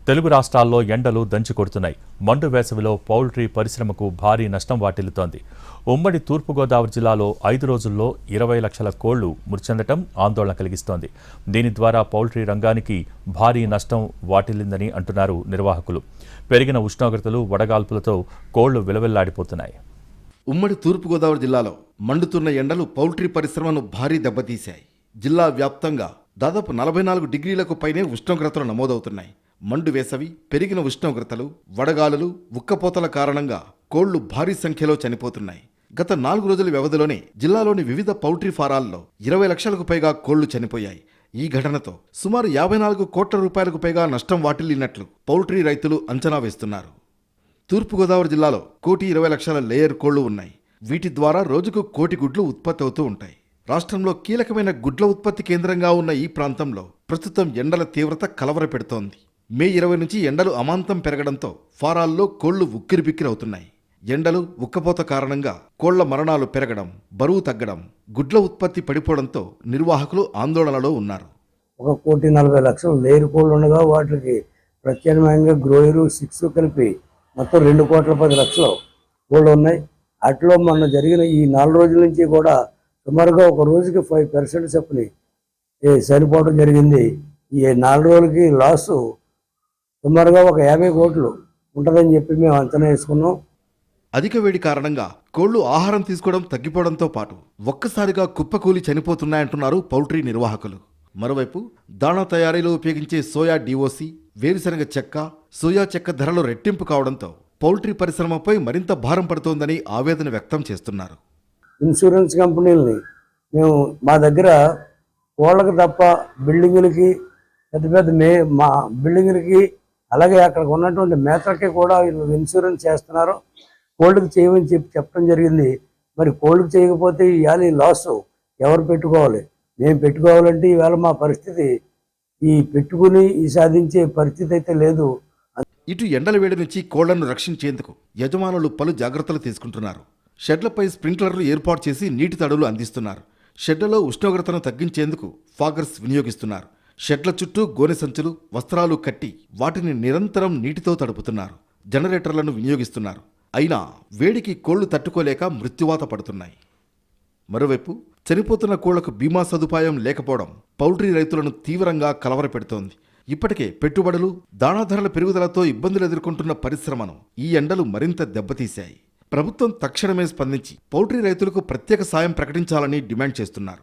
తెలుగు రాష్ట్రాల్లో ఎండలు దంచుకొడుతున్నాయి. మండు వేసవిలో పౌల్ట్రీ పరిశ్రమకు భారీ నష్టం వాటిల్లుతోంది. ఉమ్మడి తూర్పుగోదావరి జిల్లాలో 5 రోజుల్లో 20 లక్షల కోళ్లు మృతి చెందడం ఆందోళన కలిగిస్తోంది. దీని ద్వారా పౌల్ట్రీ రంగానికి భారీ నష్టం వాటిల్లిందని అంటున్నారు నిర్వాహకులు. పెరిగిన ఉష్ణోగ్రతలు, వడగాల్పులతో కోళ్లు విలవిల్లాడిపోతున్నాయి. ఉమ్మడి తూర్పుగోదావరి జిల్లాలో మండుతున్న ఎండలు పౌల్ట్రీ పరిశ్రమను భారీ దెబ్బతీశాయి. జిల్లా వ్యాప్తంగా దాదాపు 44 డిగ్రీలకు పైనే ఉష్ణోగ్రతలు నమోదవుతున్నాయి. మండు వేసవి, పెరిగిన ఉష్ణోగ్రతలు, వడగాలులు, ఉక్కపోతల కారణంగా కోళ్లు భారీ సంఖ్యలో చనిపోతున్నాయి. గత 4 రోజుల వ్యవధిలోనే జిల్లాలోని వివిధ పౌల్ట్రీ ఫారాల్లో 20 లక్షలకు పైగా కోళ్లు చనిపోయాయి. ఈ ఘటనతో సుమారు 54 కోట్ల రూపాయలకు పైగా నష్టం వాటిల్లినట్లు పౌల్ట్రీ రైతులు అంచనా వేస్తున్నారు. తూర్పుగోదావరి జిల్లాలో 1,20 లక్షల లేయర్ కోళ్లు ఉన్నాయి. వీటి ద్వారా రోజుకు 1,000 గుడ్లు ఉత్పత్తి అవుతూ ఉంటాయి. రాష్ట్రంలో కీలకమైన గుడ్ల ఉత్పత్తి కేంద్రంగా ఉన్న ఈ ప్రాంతంలో ప్రస్తుతం ఎండల తీవ్రత కలవరపెడుతోంది. మే 20 నుంచి ఎండలు అమాంతం పెరగడంతో ఫారాల్లో కోళ్లు ఉక్కిరిబిక్కిరవుతున్నాయి. ఎండలు, ఉక్కపోత కారణంగా కోళ్ల మరణాలు పెరగడం, బరువు తగ్గడం, గుడ్ల ఉత్పత్తి పడిపోవడంతో నిర్వాహకులు ఆందోళనలో ఉన్నారు. 1,40,00,000 లేయర్ కోళ్లు ఉండగా వాటికి ప్రత్యామ్నాయంగా గ్రోయరు, 6 కలిపి మొత్తం 2,10,00,000 కోళ్లు ఉన్నాయి. అట్లో మొన్న జరిగిన ఈ 4 రోజుల నుంచి కూడా సుమారుగా ఒక రోజుకి 5% చొప్పుని చనిపోవడం జరిగింది. ఈ 4 రోజులకి లాసు సుమారుగా ఒక 50 కోట్లు ఉంటుందని చెప్పి మేము అంచనా వేసుకున్నాం. అధిక వేడి కారణంగా కోళ్లు ఆహారం తీసుకోవడం తగ్గిపోవడంతో పాటు ఒక్కసారిగా కుప్పకూలి చనిపోతున్నాయంటున్నారు పౌల్ట్రీ నిర్వాహకులు. మరోవైపు దాణా తయారీలో ఉపయోగించే సోయా డిఓసి, వేరుశనగ చెక్క, సోయా చెక్క ధరలు రెట్టింపు కావడంతో పౌల్ట్రీ పరిశ్రమపై మరింత భారం పడుతోందని ఆవేదన వ్యక్తం చేస్తున్నారు. ఇన్సూరెన్స్ కంపెనీలని మేము మా దగ్గర కోళ్ళకి తప్ప బిల్డింగులకి, పెద్ద పెద్ద మా బిల్డింగులకి, అలాగే అక్కడ ఉన్నటువంటి మేతలకి కూడా ఇన్సూరెన్స్ చేస్తున్నారు. కోళ్ళకి చేయమని చెప్పడం జరిగింది. మరి కోళ్ళకి చేయకపోతే ఇవాళ ఈ లాసు ఎవరు పెట్టుకోవాలి? మేము పెట్టుకోవాలంటే ఈవేళ మా పరిస్థితి ఈ పెట్టుకుని ఈ సాధించే పరిస్థితి అయితే లేదు. ఇటు ఎండల వేడి నుంచి కోళ్లను రక్షించేందుకు యజమానులు పలు జాగ్రత్తలు తీసుకుంటున్నారు. షెడ్లపై స్ప్రింక్లర్లు ఏర్పాటు చేసి నీటి తడులు అందిస్తున్నారు. షెడ్లలో ఉష్ణోగ్రతను తగ్గించేందుకు ఫాగర్స్ వినియోగిస్తున్నారు. షెడ్ల చుట్టూ గోనె సంచులు, వస్త్రాలు కట్టి వాటిని నిరంతరం నీటితో తడుపుతున్నారు. జనరేటర్లను వినియోగిస్తున్నారు. అయినా వేడికి కోళ్లు తట్టుకోలేక మృత్యువాత పడుతున్నాయి. మరోవైపు చనిపోతున్న కోళ్లకు బీమా సదుపాయం లేకపోవడం పౌల్ట్రీ రైతులను తీవ్రంగా కలవరపెడుతోంది. ఇప్పటికే పెట్టుబడులు, దాణా ధరల పెరుగుదలతో ఇబ్బందులు ఎదుర్కొంటున్న పరిశ్రమను ఈ ఎండలు మరింత దెబ్బతీశాయి. ప్రభుత్వం తక్షణమే స్పందించి పౌల్ట్రీ రైతులకు ప్రత్యేక సాయం ప్రకటించాలని డిమాండ్ చేస్తున్నారు.